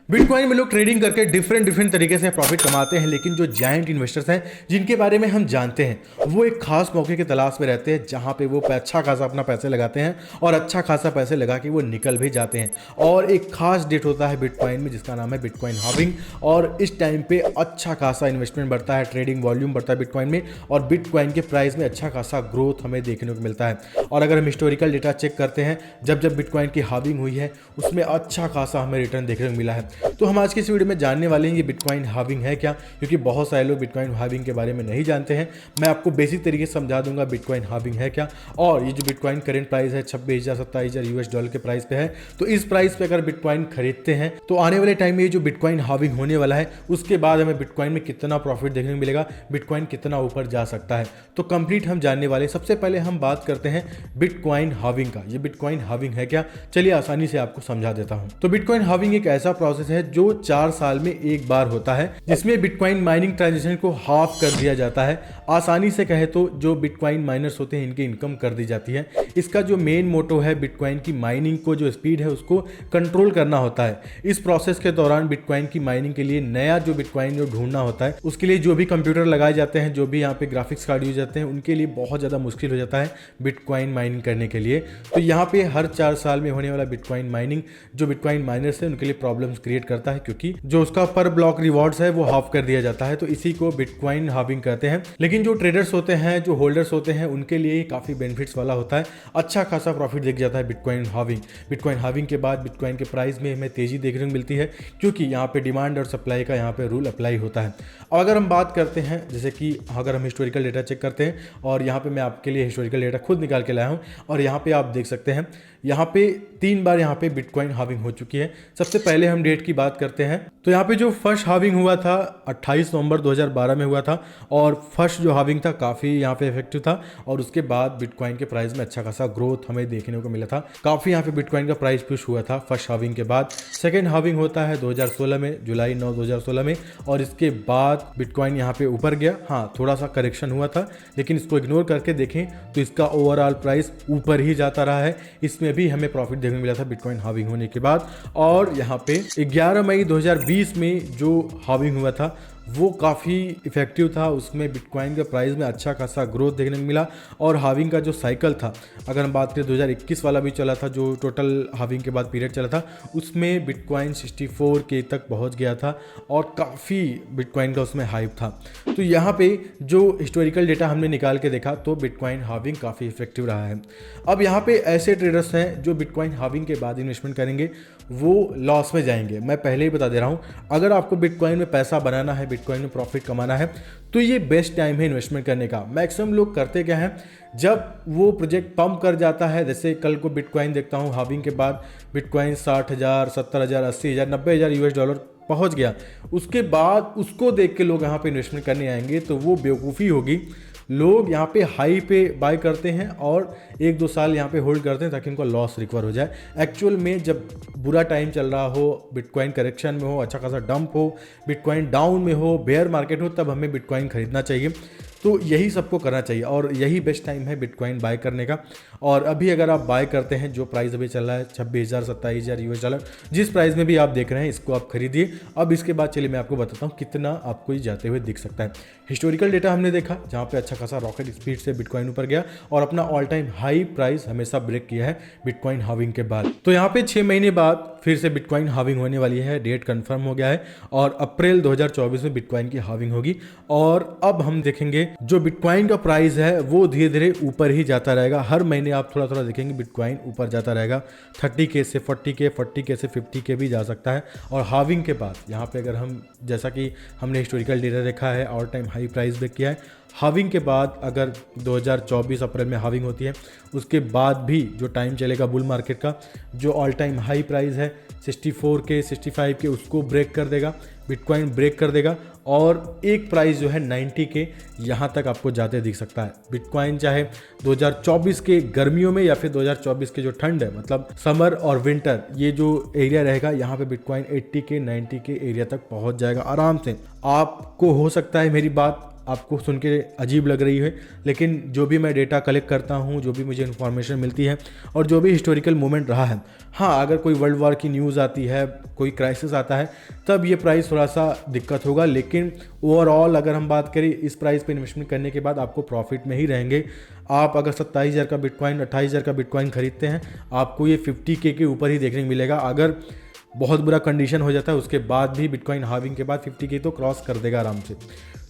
Bitcoin में लोग trading करके डिफरेंट तरीके से प्रॉफिट कमाते हैं, लेकिन जो जायंट इन्वेस्टर्स हैं जिनके बारे में हम जानते हैं वो एक खास मौके की तलाश में रहते हैं जहां पे वो अच्छा खासा अपना पैसे लगाते हैं और अच्छा खासा पैसे लगा के वो निकल भी जाते हैं। और एक खास डेट होता है बिटकॉइन में जिसका नाम है बिटकॉइन हाल्विंग, और इस टाइम पे अच्छा खासा इन्वेस्टमेंट बढ़ता है, ट्रेडिंग वॉल्यूम बढ़ता है बिटकॉइन में, और बिटकॉइन के प्राइस में अच्छा खासा ग्रोथ हमें देखने को मिलता है। और अगर हम हिस्टोरिकल डेटा चेक करते हैं, जब जब बिटकॉइन की हाल्विंग हुई है उसमें अच्छा खासा हमें रिटर्न देखने को मिला है। तो हम आज की इस वीडियो में जानने वाले हैं ये बिटकॉइन हाल्विंग है क्या, क्योंकि बहुत सारे लोग बिटकॉइन हाल्विंग के बारे में नहीं जानते हैं। मैं आपको बेसिक तरीके से समझा दूंगा बिटकॉइन हाल्विंग है क्या। और ये जो बिटकॉइन करंट प्राइस है 26,000 27,000 यूएस डॉलर के प्राइस पे है, तो इस प्राइस पे अगर बिटकॉइन खरीदते हैं तो आने वाले टाइम में ये जो बिटकॉइन हाल्विंग होने वाला है उसके बाद हमें बिटकॉइन में कितना प्रॉफिट देखने को मिलेगा, बिटकॉइन कितना ऊपर जा सकता है, तो कंप्लीट हम जानने वाले। सबसे पहले हम बात करते हैं बिटकॉइन हाल्विंग का। ये बिटकॉइन हाल्विंग है क्या, चलिए आसानी से आपको समझा देता हूं। तो बिटकॉइन हाल्विंग एक ऐसा प्रोसेस है जो 4 साल में एक बार होता है, जिसमें बिटकॉइन माइनिंग ट्रांजेक्शन को हाफ कर दिया जाता है। आसानी से कहे तो जो बिटकॉइन माइनर्स होते हैं इनकी इनकम कर दी जाती है। इसका जो मेन मोटो है बिटकॉइन की माइनिंग को जो स्पीड है उसको कंट्रोल करना होता है। इस प्रोसेस के दौरान बिटकॉइन की माइनिंग के लिए नया जो बिटकॉइन जो ढूंढना होता है, उसके लिए जो भी कंप्यूटर लगाए जाते हैं, जो भी यहाँ पे ग्राफिक्स कार्ड यूज जाते हैं, उनके लिए बहुत ज़्यादा मुश्किल हो जाता है बिटकॉइन माइनिंग करने के लिए। तो यहाँ पे हर 4 साल में होने वाला बिटकॉइन माइनिंग जो बिटकॉइन माइनर्स है उनके लिए प्रॉब्लम्स क्रिएट करता है, क्योंकि जो उसका पर ब्लॉक रिवॉर्ड्स है वो हाफ कर दिया जाता है। तो इसी को बिटकॉइन हाल्विंग कहते हैं। लेकिन जो ट्रेडर्स होते हैं, जो होल्डर्स होते हैं, उनके लिए काफ़ी बेनिफिट्स वाला होता है, अच्छा खासा प्रॉफिट दिख जाता है बिटकॉइन हाल्विंग। बिटकॉइन हाल्विंग के बाद बिटकॉइन के प्राइस में हमें तेजी देखने को मिलती है, क्योंकि यहाँ पे डिमांड और सप्लाई का यहाँ पे रूल अप्लाई होता है। और अगर हम बात करते हैं, जैसे कि अगर हम हिस्टोरिकल डेटा चेक करते हैं, और यहाँ पे मैं आपके लिए हिस्टोरिकल डेटा खुद निकाल के लाया हूँ, और यहाँ पे आप देख सकते हैं यहाँ पे 3 बार यहाँ पे बिटकॉइन हाल्विंग हो चुकी है। सबसे पहले हम डेट की बात करते हैं, तो यहाँ पे जो फर्स्ट हाल्विंग हुआ था 28 नवंबर 2012 में हुआ था, और फर्स्ट जो हाल्विंग था काफ़ी यहाँ पे इफेक्टिव था, और उसके बाद बिटकॉइन के प्राइस में अच्छा खासा ग्रोथ हमें देखने को मिला था। काफ़ी यहाँ पे बिटकॉइन का प्राइस पुश हुआ था फर्स्ट हाल्विंग के बाद। सेकेंड हाल्विंग होता है 2016 में, जुलाई 9 2016 में, और इसके बाद बिटकॉइन यहाँ पे ऊपर गया। हाँ, थोड़ा सा करेक्शन हुआ था, लेकिन इसको इग्नोर करके देखें तो इसका ओवरऑल प्राइस ऊपर ही जाता रहा है। इसमें भी हमें प्रॉफिट देखने को मिला था बिटकॉइन हाल्विंग होने के बाद। और यहाँ पे 11 मई 2020 में जो हाल्विंग हुआ था वो काफ़ी इफेक्टिव था। उसमें बिटकॉइन के प्राइस में अच्छा खासा ग्रोथ देखने को मिला। और हाल्विंग का जो साइकिल था, अगर हम बात करें 2021 वाला भी चला था, जो टोटल हाल्विंग के बाद पीरियड चला था, उसमें बिटकॉइन 64K तक पहुंच गया था, और काफ़ी बिटकॉइन का उसमें हाइप था। तो यहाँ पे जो हिस्टोरिकल डेटा हमने निकाल के देखा तो बिटकॉइन हाल्विंग काफ़ी इफेक्टिव रहा है। अब यहाँ पे ऐसे ट्रेडर्स हैं जो बिटकॉइन हाल्विंग के बाद इन्वेस्टमेंट करेंगे वो लॉस में जाएंगे। मैं पहले ही बता दे रहा हूँ, अगर आपको बिटकॉइन में पैसा बनाना है, बिटकॉइन में प्रॉफिट कमाना है, तो ये बेस्ट टाइम है इन्वेस्टमेंट करने का। मैक्सिमम लोग करते क्या है, जब वो प्रोजेक्ट पंप कर जाता है, जैसे कल को बिटकॉइन देखता हूँ हाल्विंग के बाद बिटकॉइन 60,000 70,000 80,000 90,000 यूएस डॉलर पहुँच गया, उसके बाद उसको देख के लोग यहाँ पे इन्वेस्टमेंट करने आएंगे, तो वो बेवकूफ़ी होगी। लोग यहाँ पे हाई पे बाय करते हैं और 1-2 साल यहाँ पे होल्ड करते हैं ताकि उनको लॉस रिकवर हो जाए। एक्चुअल में जब बुरा टाइम चल रहा हो, बिटकॉइन करेक्शन में हो, अच्छा खासा डंप हो, बिटकॉइन डाउन में हो, बेयर मार्केट हो, तब हमें बिटकॉइन खरीदना चाहिए। तो यही सबको करना चाहिए, और यही बेस्ट टाइम है बिटकॉइन बाय करने का। और अभी अगर आप बाय करते हैं, जो प्राइस अभी चल रहा है 26,000 27,000 यूएस डॉलर, जिस प्राइस में भी आप देख रहे हैं, इसको आप खरीदिए। अब इसके बाद चलिए मैं आपको बताता हूँ कितना आपको ये जाते हुए दिख सकता है। हिस्टोरिकल डेटा हमने देखा जहाँ पे अच्छा खासा रॉकेट स्पीड से बिटकॉइन ऊपर गया और अपना ऑल टाइम हाई प्राइस हमेशा ब्रेक किया है बिटकॉइन हाल्विंग के बाद। तो यहाँ पे 6 महीने बाद फिर से बिटकॉइन हाल्विंग होने वाली है, डेट कंफर्म हो गया है, और अप्रैल 2024 में बिटकॉइन की हाल्विंग होगी। और अब हम देखेंगे जो बिटकॉइन का प्राइस है वो धीरे धीरे ऊपर ही जाता रहेगा। हर महीने आप थोड़ा थोड़ा देखेंगे बिटकॉइन ऊपर जाता रहेगा। 30K से 40K, 40K से 50K भी जा सकता है। और हाल्विंग के बाद यहाँ पे अगर हम, जैसा कि हमने हिस्टोरिकल डेटा देखा है, all time high price break किया है। हाल्विंग के बाद अगर 2024 अप्रैल में हाल्विंग होती है, उसके बाद भी जो टाइम चलेगा बुल मार्केट का, जो ऑल टाइम हाई प्राइस है 64K 65K, उसको ब्रेक कर देगा, बिटकॉइन ब्रेक कर देगा, और एक प्राइस जो है 90K यहाँ तक आपको जाते दिख सकता है। बिटकॉइन चाहे 2024 के गर्मियों में या फिर 2024 के जो ठंड है, मतलब समर और विंटर, ये जो एरिया रहेगा, यहाँ पे बिटकॉइन 80K 90K एरिया तक पहुँच जाएगा आराम से। आपको हो सकता है मेरी बात आपको सुन के अजीब लग रही है, लेकिन जो भी मैं डेटा कलेक्ट करता हूँ, जो भी मुझे इन्फॉर्मेशन मिलती है और जो भी हिस्टोरिकल मोमेंट रहा है, हाँ अगर कोई वर्ल्ड वॉर की न्यूज़ आती है, कोई क्राइसिस आता है, तब ये प्राइस थोड़ा सा दिक्कत होगा। लेकिन ओवरऑल अगर हम बात करें इस प्राइस पे इन्वेस्टमेंट करने के बाद आपको प्रॉफिट में ही रहेंगे। आप अगर 27,000 का बिटकॉइन, 28,000 का बिटकॉइन खरीदते हैं, आपको ये 50K के ऊपर ही देखने को मिलेगा। अगर बहुत बुरा कंडीशन हो जाता है उसके बाद भी बिटकॉइन हार्विंग के बाद 50K तो क्रॉस कर देगा आराम से।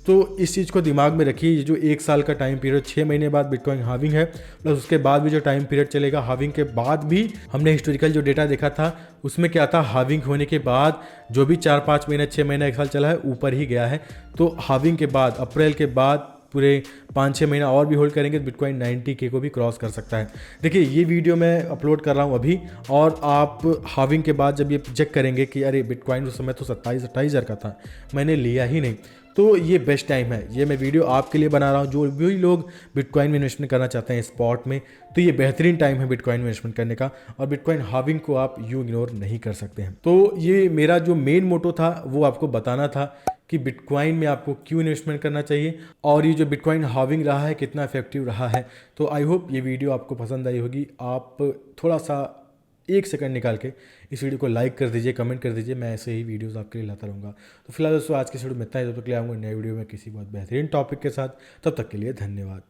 तो इस चीज़ को दिमाग में रखिए। ये जो 1 साल का टाइम पीरियड, 6 महीने बाद बिटकॉइन हार्विंग है, प्लस उसके बाद भी जो टाइम पीरियड चलेगा हार्विंग के बाद भी, हमने हिस्टोरिकल जो डेटा देखा था उसमें क्या था, हार्विंग होने के बाद जो भी 4-5 महीने, 6 महीने, 1 साल चला है ऊपर ही गया है। तो हार्विंग के बाद, अप्रैल के बाद पूरे 5-6 महीना और भी होल्ड करेंगे तो बिटकॉइन 90K को भी क्रॉस कर सकता है। देखिए ये वीडियो मैं अपलोड कर रहा हूँ अभी, और आप हार्विंग के बाद जब ये चेक करेंगे कि अरे बिटकॉइन उस समय तो 27-28,000 का था, मैंने लिया ही नहीं, तो ये बेस्ट टाइम है। ये मैं वीडियो आपके लिए बना रहा हूँ, जो भी लोग बिटकॉइन में इन्वेस्टमेंट करना चाहते हैं स्पॉट में, तो ये बेहतरीन टाइम है बिटकॉइन में इन्वेस्टमेंट करने का। और बिटकॉइन हार्विंग को आप यूँ इग्नोर नहीं कर सकते हैं। तो ये मेरा जो मेन मोटो था वो आपको बताना था कि बिटकॉइन में आपको क्यों इन्वेस्टमेंट करना चाहिए, और ये जो बिटकॉइन हार्विंग रहा है कितना इफेक्टिव रहा है। तो आई होप ये वीडियो आपको पसंद आई होगी। आप थोड़ा सा 1 सेकंड निकाल के इस वीडियो को लाइक कर दीजिए, कमेंट कर दीजिए। मैं ऐसे ही वीडियोस आपके लिए लाता रहूँगा। तो फिलहाल दोस्तों आज की वीडियो में इतना ही। तब तक ले आऊँगा नए वीडियो में किसी बहुत बेहतरीन टॉपिक के साथ। तब तक के लिए धन्यवाद।